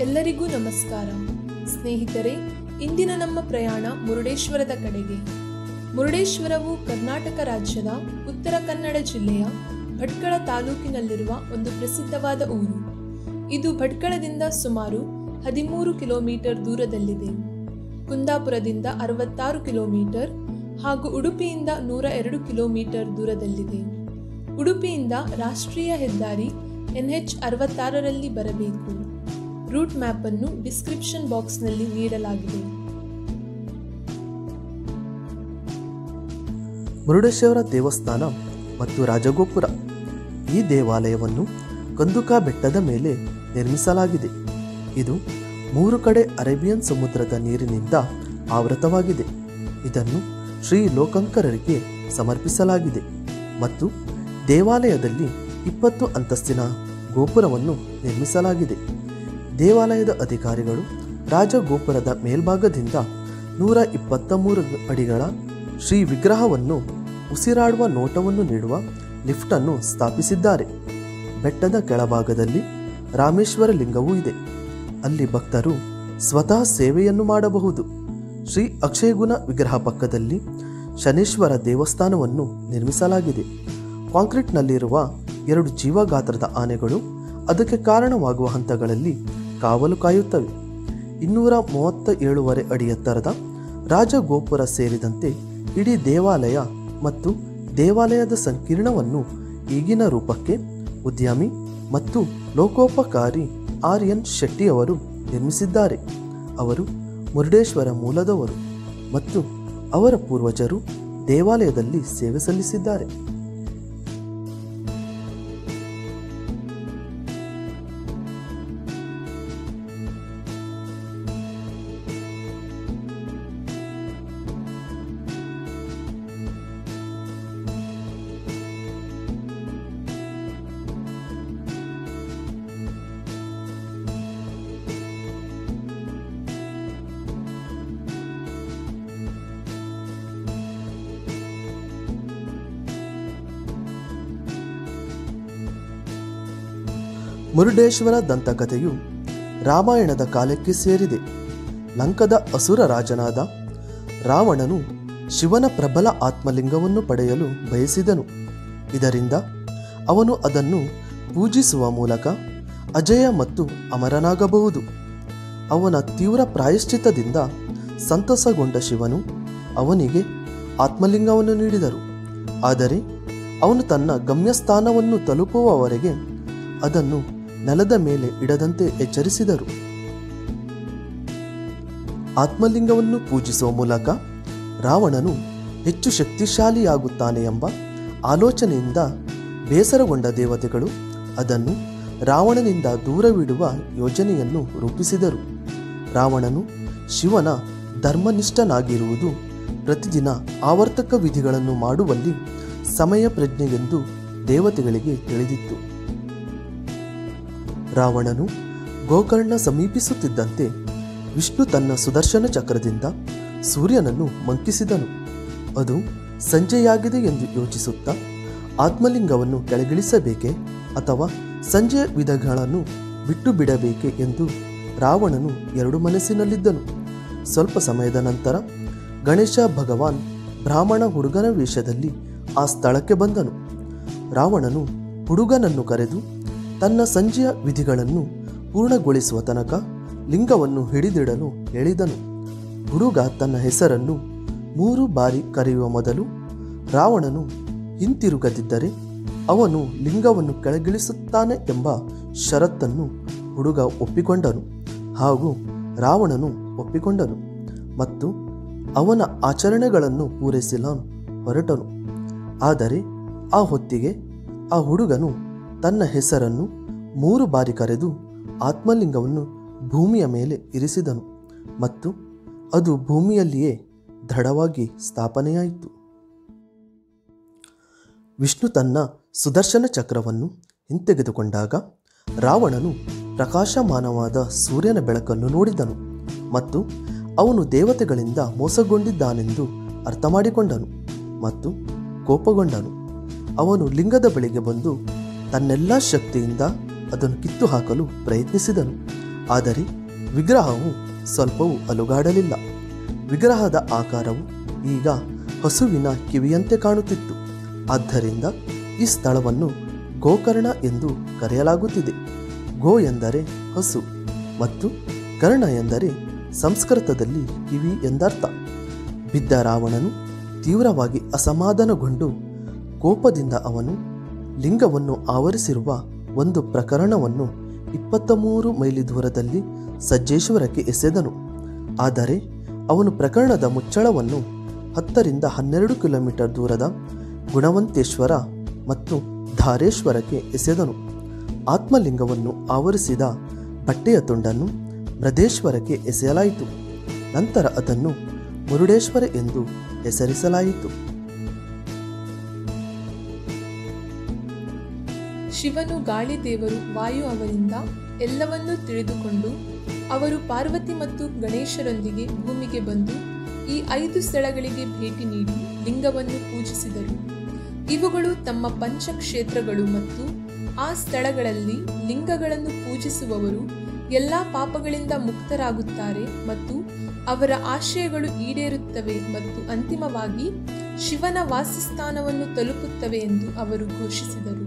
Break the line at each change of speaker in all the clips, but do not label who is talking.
ಎಲ್ಲರಿಗೂ ನಮಸ್ಕಾರ. ಸ್ನೇಹಿತರೆ, ಇಂದಿನ ನಮ್ಮ ಪ್ರಯಾಣ ಮುರುಡೇಶ್ವರದ ಕಡೆಗೆ. ಮುರುಡೇಶ್ವರವು ಕರ್ನಾಟಕ ರಾಜ್ಯದ ಉತ್ತರ ಕನ್ನಡ ಜಿಲ್ಲೆಯ ಭಟ್ಕಳ ತಾಲೂಕಿನಲ್ಲಿರುವ ಒಂದು ಪ್ರಸಿದ್ಧವಾದ ಊರು. ಇದು ಭಟ್ಕಳದಿಂದ ಸುಮಾರು 13 ಕಿಲೋಮೀಟರ್ ದೂರದಲ್ಲಿದೆ. ಕುಂದಾಪುರದಿಂದ 66 ಕಿಲೋಮೀಟರ್ ಹಾಗೂ ಉಡುಪಿಯಿಂದ 102 ಕಿಲೋಮೀಟರ್ ದೂರದಲ್ಲಿದೆ. ಉಡುಪಿಯಿಂದ ರಾಷ್ಟ್ರೀಯ ಹೆದ್ದಾರಿ NH 66ರಲ್ಲಿ ಬರಬೇಕು. ರೂಟ್ ಮ್ಯಾಪ್ ಅನ್ನು ಡಿಸ್ಕ್ರಿಪ್ಷನ್ ಬಾಕ್ಸ್ನಲ್ಲಿ ನೀಡಲಾಗಿದೆ.
ಮುರುಡೇಶ್ವರ ದೇವಸ್ಥಾನ ಮತ್ತು ರಾಜಗೋಪುರ. ಈ ದೇವಾಲಯವನ್ನು ಕಂದುಕಾ ಬೆಟ್ಟದ ಮೇಲೆ ನಿರ್ಮಿಸಲಾಗಿದೆ. ಇದು 3 ಕಡೆ ಅರೇಬಿಯನ್ ಸಮುದ್ರದ ನೀರಿನಿಂದ ಆವೃತವಾಗಿದೆ. ಇದನ್ನು ಶ್ರೀ ಲೋಕಂಕರರಿಗೆ ಸಮರ್ಪಿಸಲಾಗಿದೆ ಮತ್ತು ದೇವಾಲಯದಲ್ಲಿ 20 ಅಂತಸ್ತಿನ ಗೋಪುರವನ್ನು ನಿರ್ಮಿಸಲಾಗಿದೆ. ದೇವಾಲಯದ ಅಧಿಕಾರಿಗಳು ರಾಜಗೋಪುರದ ಮೇಲ್ಭಾಗದಿಂದ 123 ಅಡಿಗಳ ಶ್ರೀ ವಿಗ್ರಹವನ್ನು ಉಸಿರಾಡುವ ನೋಟವನ್ನು ನೀಡುವ ಲಿಫ್ಟನ್ನು ಸ್ಥಾಪಿಸಿದ್ದಾರೆ. ಬೆಟ್ಟದ ಕೆಳಭಾಗದಲ್ಲಿ ರಾಮೇಶ್ವರ ಲಿಂಗವೂ ಇದೆ. ಅಲ್ಲಿ ಭಕ್ತರು ಸ್ವತಃ ಸೇವೆಯನ್ನು ಮಾಡಬಹುದು. ಶ್ರೀ ಅಕ್ಷಯಗುಣ ವಿಗ್ರಹ ಪಕ್ಕದಲ್ಲಿ ಶನೇಶ್ವರ ದೇವಸ್ಥಾನವನ್ನು ನಿರ್ಮಿಸಲಾಗಿದೆ. ಕಾಂಕ್ರೀಟ್ನಲ್ಲಿರುವ 2 ಜೀವಗಾತ್ರದ ಆನೆಗಳು ಅದಕ್ಕೆ ಕಾರಣವಾಗುವ ಹಂತಗಳಲ್ಲಿ ಕಾವಲು ಕಾಯುತ್ತವೆ. 237 ಅಡಿ ಎತ್ತರದ ರಾಜಗೋಪುರ ಸೇರಿದಂತೆ ಇಡೀ ದೇವಾಲಯ ಮತ್ತು ದೇವಾಲಯದ ಸಂಕೀರ್ಣವನ್ನು ಈಗಿನ ರೂಪಕ್ಕೆ ಉದ್ಯಮಿ ಮತ್ತು ಲೋಕೋಪಕಾರಿ RN ಶೆಟ್ಟಿ ಅವರು ನಿರ್ಮಿಸಿದ್ದಾರೆ. ಅವರು ಮುರುಡೇಶ್ವರ ಮೂಲದವರು ಮತ್ತು ಅವರ ಪೂರ್ವಜರು ದೇವಾಲಯದಲ್ಲಿ ಸೇವೆ ಸಲ್ಲಿಸಿದ್ದಾರೆ. ಮುರುಡೇಶ್ವರ ದಂತಕಥೆಯು ರಾಮಾಯಣದ ಕಾಲಕ್ಕೆ ಸೇರಿದೆ. ಲಂಕದ ಅಸುರ ರಾಜನಾದ ರಾವಣನು ಶಿವನ ಪ್ರಬಲ ಆತ್ಮಲಿಂಗವನ್ನು ಪಡೆಯಲು ಬಯಸಿದನು. ಇದರಿಂದ ಅವನು ಅದನ್ನು ಪೂಜಿಸುವ ಮೂಲಕ ಅಜೇಯ ಮತ್ತು ಅಮರನಾಗಬಹುದು. ಅವನ ತೀವ್ರ ಪ್ರಾಯಶ್ಚಿತ್ತದಿಂದ ಸಂತಸಗೊಂಡ ಶಿವನು ಅವನಿಗೆ ಆತ್ಮಲಿಂಗವನ್ನು ನೀಡಿದರು. ಆದರೆ ಅವನು ತನ್ನ ಗಮ್ಯಸ್ಥಾನವನ್ನು ತಲುಪುವವರೆಗೆ ಅದನ್ನು ನೆಲದ ಮೇಲೆ ಇಡದಂತೆ ಎಚ್ಚರಿಸಿದರು. ಆತ್ಮಲಿಂಗವನ್ನು ಪೂಜಿಸುವ ಮೂಲಕ ರಾವಣನು ಹೆಚ್ಚು ಶಕ್ತಿಶಾಲಿಯಾಗುತ್ತಾನೆ ಎಂಬ ಆಲೋಚನೆಯಿಂದ ಬೇಸರಗೊಂಡ ದೇವತೆಗಳು ಅದನ್ನು ರಾವಣನಿಂದ ದೂರವಿಡುವ ಯೋಜನೆಯನ್ನು ರೂಪಿಸಿದರು. ರಾವಣನು ಶಿವನ ಧರ್ಮನಿಷ್ಠನಾಗಿರುವುದು ಪ್ರತಿದಿನ ಆವರ್ತಕ ವಿಧಿಗಳನ್ನು ಮಾಡುವಲ್ಲಿ ಸಮಯ ಪ್ರಜ್ಞೆ ಎಂದು ದೇವತೆಗಳಿಗೆ ತಿಳಿದಿತ್ತು. ರಾವಣನು ಗೋಕರ್ಣ ಸಮೀಪಿಸುತ್ತಿದ್ದಂತೆ ವಿಷ್ಣು ತನ್ನ ಸುದರ್ಶನ ಚಕ್ರದಿಂದ ಸೂರ್ಯನನ್ನು ಮಂಕಿಸಿದನು. ಅದು ಸಂಜೆಯಾಗಿದೆ ಎಂದು ಯೋಚಿಸುತ್ತಾ ಆತ್ಮಲಿಂಗವನ್ನು ಕೆಳಗಿಳಿಸಬೇಕೆ ಅಥವಾ ಸಂಜೆಯ ವಿಧಗಳನ್ನು ಬಿಟ್ಟು ಬಿಡಬೇಕೆ ಎಂದು ರಾವಣನು 2 ಮನಸ್ಸಿನಲ್ಲಿದ್ದನು. ಸ್ವಲ್ಪ ಸಮಯದ ನಂತರ ಗಣೇಶ ಭಗವಾನ್ ಬ್ರಾಹ್ಮಣ ಹುಡುಗನ ವೇಷದಲ್ಲಿ ಆ ಸ್ಥಳಕ್ಕೆ ಬಂದನು. ರಾವಣನು ಹುಡುಗನನ್ನು ಕರೆದು ತನ್ನ ಸಂಜೆಯ ವಿಧಿಗಳನ್ನು ಪೂರ್ಣಗೊಳಿಸುವ ತನಕ ಲಿಂಗವನ್ನು ಹಿಡಿದಿಡಲು ಹೇಳಿದನು. ಹುಡುಗ ತನ್ನ ಹೆಸರನ್ನು 3 ಬಾರಿ ಕರೆಯುವ ಮೊದಲು ರಾವಣನು ಹಿಂತಿರುಗದಿದ್ದರೆ ಅವನು ಲಿಂಗವನ್ನು ಕೆಳಗಿಳಿಸುತ್ತಾನೆ ಎಂಬ ಷರತ್ತನ್ನು ಹುಡುಗ ಒಪ್ಪಿಕೊಂಡನು ಹಾಗೂ ರಾವಣನು ಒಪ್ಪಿಕೊಂಡನು ಮತ್ತು ಅವನ ಆಚರಣೆಗಳನ್ನು ಪೂರೈಸಲು ಹೊರಟನು. ಆದರೆ ಆ ಹೊತ್ತಿಗೆ ಆ ಹುಡುಗನು ತನ್ನ ಹೆಸರನ್ನು 3 ಬಾರಿ ಕರೆದು ಆತ್ಮಲಿಂಗವನ್ನು ಭೂಮಿಯ ಮೇಲೆ ಇರಿಸಿದನು ಮತ್ತು ಅದು ಭೂಮಿಯಲ್ಲಿಯೇ ದೃಢವಾಗಿ ಸ್ಥಾಪನೆಯಾಯಿತು. ವಿಷ್ಣು ತನ್ನ ಸುದರ್ಶನ ಚಕ್ರವನ್ನು ಹಿಂತೆಗೆದುಕೊಂಡಾಗ ರಾವಣನು ಪ್ರಕಾಶಮಾನವಾದ ಸೂರ್ಯನ ಬೆಳಕನ್ನು ನೋಡಿದನು ಮತ್ತು ಅವನು ದೇವತೆಗಳಿಂದ ಮೋಸಗೊಂಡಿದ್ದಾನೆಂದು ಅರ್ಥ ಮಾಡಿಕೊಂಡನು ಮತ್ತು ಕೋಪಗೊಂಡನು. ಅವನು ಲಿಂಗದ ಬಳಿಗೆ ಬಂದು ತನ್ನೆಲ್ಲ ಶಕ್ತಿಯಿಂದ ಅದನ್ನು ಕಿತ್ತು ಹಾಕಲು ಪ್ರಯತ್ನಿಸಿದನು. ಆದರೆ ವಿಗ್ರಹವು ಸ್ವಲ್ಪವೂ ಅಲುಗಾಡಲಿಲ್ಲ. ವಿಗ್ರಹದ ಆಕಾರವು ಈಗ ಹಸುವಿನ ಕಿವಿಯಂತೆ ಕಾಣುತ್ತಿತ್ತು. ಆದ್ದರಿಂದ ಈ ಸ್ಥಳವನ್ನು ಗೋಕರ್ಣ ಎಂದು ಕರೆಯಲಾಗುತ್ತಿದೆ. ಗೋ ಎಂದರೆ ಹಸು ಮತ್ತು ಕರ್ಣ ಎಂದರೆ ಸಂಸ್ಕೃತದಲ್ಲಿ ಕಿವಿ ಎಂದರ್ಥ. ಬಿದ್ದ ರಾವಣನು ತೀವ್ರವಾಗಿ ಅಸಮಾಧಾನಗೊಂಡು ಕೋಪದಿಂದ ಅವನು ಲಿಂಗವನ್ನು ಆವರಿಸಿರುವ ಒಂದು ಪ್ರಕರಣವನ್ನು 23 ಮೈಲಿ ದೂರದಲ್ಲಿ ಸಜ್ಜೇಶ್ವರಕ್ಕೆ ಎಸೆದನು. ಆದರೆ ಅವನು ಪ್ರಕರಣದ ಮುಚ್ಚಳವನ್ನು 10 ರಿಂದ 12 ಕಿಲೋಮೀಟರ್ ದೂರದ ಗುಣವಂತೇಶ್ವರ ಮತ್ತು ಧಾರೇಶ್ವರಕ್ಕೆ ಎಸೆದನು. ಆತ್ಮಲಿಂಗವನ್ನು ಆವರಿಸಿದ ಬಟ್ಟೆಯ ತುಂಡನ್ನು ಬೃಹದೇಶ್ವರಕ್ಕೆ ಎಸೆಯಲಾಯಿತು. ನಂತರ ಅದನ್ನು ಮುರುಡೇಶ್ವರ ಎಂದು ಹೆಸರಿಸಲಾಯಿತು.
ಶಿವನು ಗಾಳಿ ದೇವರು ವಾಯು ಅವರಿಂದ ಎಲ್ಲವನ್ನೂ ತಿಳಿದುಕೊಂಡು ಅವರು ಪಾರ್ವತಿ ಮತ್ತು ಗಣೇಶರೊಂದಿಗೆ ಭೂಮಿಗೆ ಬಂದು ಈ 5 ಸ್ಥಳಗಳಿಗೆ ಭೇಟಿ ನೀಡಿ ಲಿಂಗವನ್ನು ಪೂಜಿಸಿದರು. ಇವುಗಳು ತಮ್ಮ ಪಂಚಕ್ಷೇತ್ರಗಳು ಮತ್ತು ಆ ಸ್ಥಳಗಳಲ್ಲಿ ಲಿಂಗಗಳನ್ನು ಪೂಜಿಸುವವರು ಎಲ್ಲ ಪಾಪಗಳಿಂದ ಮುಕ್ತರಾಗುತ್ತಾರೆ ಮತ್ತು ಅವರ ಆಶಯಗಳು ಈಡೇರುತ್ತವೆ ಮತ್ತು ಅಂತಿಮವಾಗಿ ಶಿವನ ವಾಸಸ್ಥಾನವನ್ನು ತಲುಪುತ್ತವೆ ಎಂದು ಅವರು ಘೋಷಿಸಿದರು.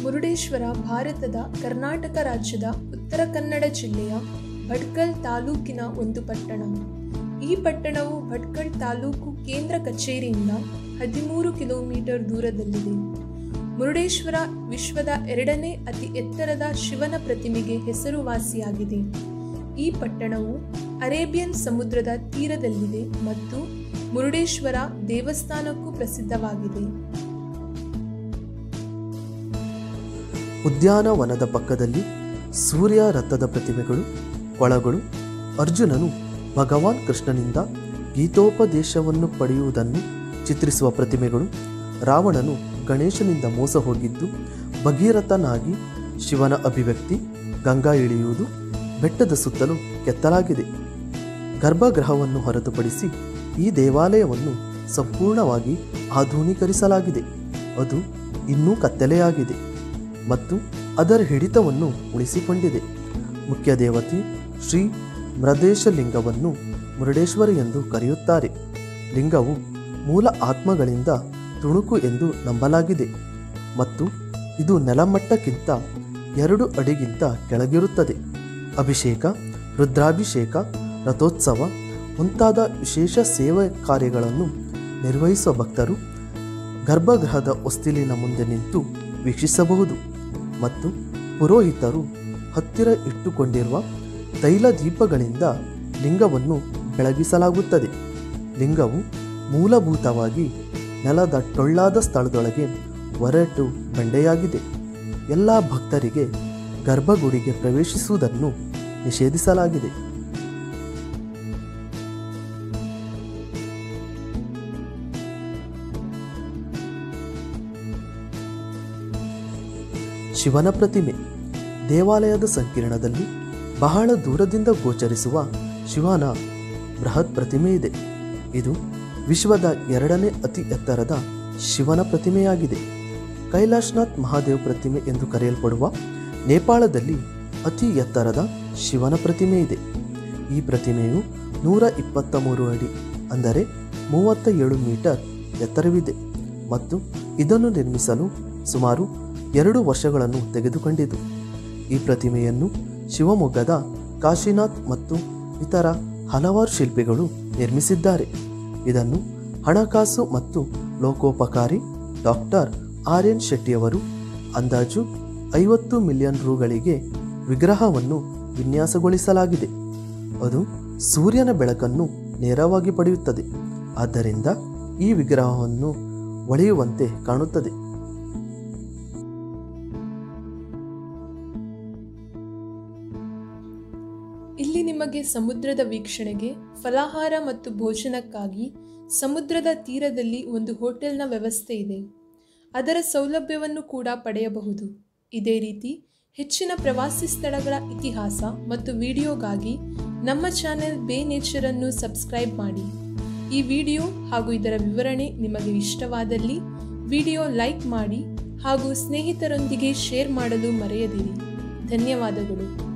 ಮುರುಡೇಶ್ವರ ಭಾರತದ ಕರ್ನಾಟಕ ರಾಜ್ಯದ ಉತ್ತರ ಕನ್ನಡ ಜಿಲ್ಲೆಯ ಭಟ್ಕಲ್ ತಾಲೂಕಿನ ಒಂದು ಪಟ್ಟಣ. ಈ ಪಟ್ಟಣವು ಭಟ್ಕಲ್ ತಾಲೂಕು ಕೇಂದ್ರ ಕಚೇರಿಯಿಂದ 13 ಕಿಲೋಮೀಟರ್ ದೂರದಲ್ಲಿದೆ. ಮುರುಡೇಶ್ವರ ವಿಶ್ವದ 2ನೇ ಅತಿ ಎತ್ತರದ ಶಿವನ ಪ್ರತಿಮೆಗೆ ಹೆಸರುವಾಸಿಯಾಗಿದೆ. ಈ ಪಟ್ಟಣವು ಅರೇಬಿಯನ್ ಸಮುದ್ರದ ತೀರದಲ್ಲಿದೆ ಮತ್ತು ಮುರುಡೇಶ್ವರ ದೇವಸ್ಥಾನಕ್ಕೂ ಪ್ರಸಿದ್ಧವಾಗಿದೆ.
ಉದ್ಯಾನವನದ ಪಕ್ಕದಲ್ಲಿ ಸೂರ್ಯ ರಥದ ಪ್ರತಿಮೆಗಳು, ಕೊಳಗಳು, ಅರ್ಜುನನು ಭಗವಾನ್ ಕೃಷ್ಣನಿಂದ ಗೀತೋಪದೇಶವನ್ನು ಪಡೆಯುವುದನ್ನು ಚಿತ್ರಿಸುವ ಪ್ರತಿಮೆಗಳು, ರಾವಣನು ಗಣೇಶನಿಂದ ಮೋಸ ಹೋಗಿದ್ದು ಭಗೀರಥನಾಗಿ ಶಿವನ ಅಭಿವ್ಯಕ್ತಿ, ಗಂಗಾ ಇಳಿಯುವುದು, ಬೆಟ್ಟದ ಸುತ್ತಲೂ ಕೆತ್ತಲಾಗಿದೆ. ಗರ್ಭಗೃಹವನ್ನು ಹೊರತುಪಡಿಸಿ ಈ ದೇವಾಲಯವನ್ನು ಸಂಪೂರ್ಣವಾಗಿ ಆಧುನೀಕರಿಸಲಾಗಿದೆ. ಅದು ಇನ್ನೂ ಕತ್ತಲೆಯಾಗಿದೆ ಮತ್ತು ಅದರ ಹಿಡಿತವನ್ನು ಉಳಿಸಿಕೊಂಡಿದೆ. ಮುಖ್ಯ ದೇವತೆ ಶ್ರೀ ಮೃದೇಶಲಿಂಗವನ್ನು ಮುರುಡೇಶ್ವರ ಎಂದು ಕರೆಯುತ್ತಾರೆ. ಲಿಂಗವು ಮೂಲ ಆತ್ಮಗಳಿಂದ ತುಣುಕು ಎಂದು ನಂಬಲಾಗಿದೆ ಮತ್ತು ಇದು ನೆಲಮಟ್ಟಕ್ಕಿಂತ 2 ಅಡಿಗಿಂತ ಕೆಳಗಿರುತ್ತದೆ. ಅಭಿಷೇಕ, ರುದ್ರಾಭಿಷೇಕ, ರಥೋತ್ಸವ ಮುಂತಾದ ವಿಶೇಷ ಸೇವಾ ಕಾರ್ಯಗಳನ್ನು ನಿರ್ವಹಿಸುವ ಭಕ್ತರು ಗರ್ಭಗೃಹದ ಹೊಸ್ತಿಲಿನ ಮುಂದೆ ನಿಂತು ವೀಕ್ಷಿಸಬಹುದು ಮತ್ತು ಪುರೋಹಿತರು ಹತ್ತಿರ ಇಟ್ಟುಕೊಂಡಿರುವ ತೈಲ ದೀಪಗಳಿಂದ ಲಿಂಗವನ್ನು ಬೆಳಗಿಸಲಾಗುತ್ತದೆ. ಲಿಂಗವು ಮೂಲಭೂತವಾಗಿ ನೆಲದ ಟೊಳ್ಳಾದ ಸ್ಥಳದೊಳಗೆ ಒರಟು ಬಂಡೆಯಾಗಿದೆ. ಎಲ್ಲ ಭಕ್ತರಿಗೆ ಗರ್ಭಗುಡಿಗೆ ಪ್ರವೇಶಿಸುವುದನ್ನು ನಿಷೇಧಿಸಲಾಗಿದೆ. ಶಿವನ ಪ್ರತಿಮೆ. ದೇವಾಲಯದ ಸಂಕೀರ್ಣದಲ್ಲಿ ಬಹಳ ದೂರದಿಂದ ಗೋಚರಿಸುವ ಶಿವನ ಬೃಹತ್ ಪ್ರತಿಮೆ ಇದೆ. ಇದು ವಿಶ್ವದ 2ನೇ ಅತಿ ಎತ್ತರದ ಶಿವನ ಪ್ರತಿಮೆಯಾಗಿದೆ. ಕೈಲಾಶನಾಥ್ ಮಹಾದೇವ್ ಪ್ರತಿಮೆ ಎಂದು ಕರೆಯಲ್ಪಡುವ ನೇಪಾಳದಲ್ಲಿ ಅತಿ ಎತ್ತರದ ಶಿವನ ಪ್ರತಿಮೆ ಇದೆ. ಈ ಪ್ರತಿಮೆಯು 123 ಅಡಿ ಅಂದರೆ 37 ಮೀಟರ್ ಎತ್ತರವಿದೆ ಮತ್ತು ಇದನ್ನು ನಿರ್ಮಿಸಲು ಸುಮಾರು 2 ವರ್ಷಗಳನ್ನು ತೆಗೆದುಕೊಂಡಿತು. ಈ ಪ್ರತಿಮೆಯನ್ನು ಶಿವಮೊಗ್ಗದ ಕಾಶಿನಾಥ್ ಮತ್ತು ಇತರ ಹಲವಾರು ಶಿಲ್ಪಿಗಳು ನಿರ್ಮಿಸಿದ್ದಾರೆ. ಇದನ್ನು ಹಣಕಾಸು ಮತ್ತು ಲೋಕೋಪಕಾರಿ ಡಾಕ್ಟರ್ RN ಶೆಟ್ಟಿಯವರು ಅಂದಾಜು 50 ಮಿಲಿಯನ್ ರುಗಳಿಗೆ ವಿಗ್ರಹವನ್ನು ವಿನ್ಯಾಸಗೊಳಿಸಲಾಗಿದೆ. ಅದು ಸೂರ್ಯನ ಬೆಳಕನ್ನು ನೇರವಾಗಿ ಪಡೆಯುತ್ತದೆ. ಆದ್ದರಿಂದ ಈ ವಿಗ್ರಹವನ್ನು ಹೊಳೆಯುವಂತೆ ಕಾಣುತ್ತದೆ.
ಇಲ್ಲಿ ನಿಮಗೆ ಸಮುದ್ರದ ವೀಕ್ಷಣೆಗೆ, ಫಲಾಹಾರ ಮತ್ತು ಭೋಜನಕ್ಕಾಗಿ ಸಮುದ್ರದ ತೀರದಲ್ಲಿ ಒಂದು ಹೋಟೆಲ್ನ ವ್ಯವಸ್ಥೆ ಇದೆ. ಅದರ ಸೌಲಭ್ಯವನ್ನು ಕೂಡ ಪಡೆಯಬಹುದು. ಇದೇ ರೀತಿ ಹೆಚ್ಚಿನ ಪ್ರವಾಸಿ ಸ್ಥಳಗಳ ಇತಿಹಾಸ ಮತ್ತು ವಿಡಿಯೋಗಾಗಿ ನಮ್ಮ ಚಾನೆಲ್ ಬೇ ನೇಚರ್ ಅನ್ನು ಸಬ್ಸ್ಕ್ರೈಬ್ ಮಾಡಿ. ಈ ವಿಡಿಯೋ ಹಾಗೂ ಇದರ ವಿವರಣೆ ನಿಮಗೆ ಇಷ್ಟವಾದಲ್ಲಿ ವಿಡಿಯೋ ಲೈಕ್ ಮಾಡಿ ಹಾಗೂ ಸ್ನೇಹಿತರೊಂದಿಗೆ ಶೇರ್ ಮಾಡಲು ಮರೆಯದಿರಿ. ಧನ್ಯವಾದಗಳು.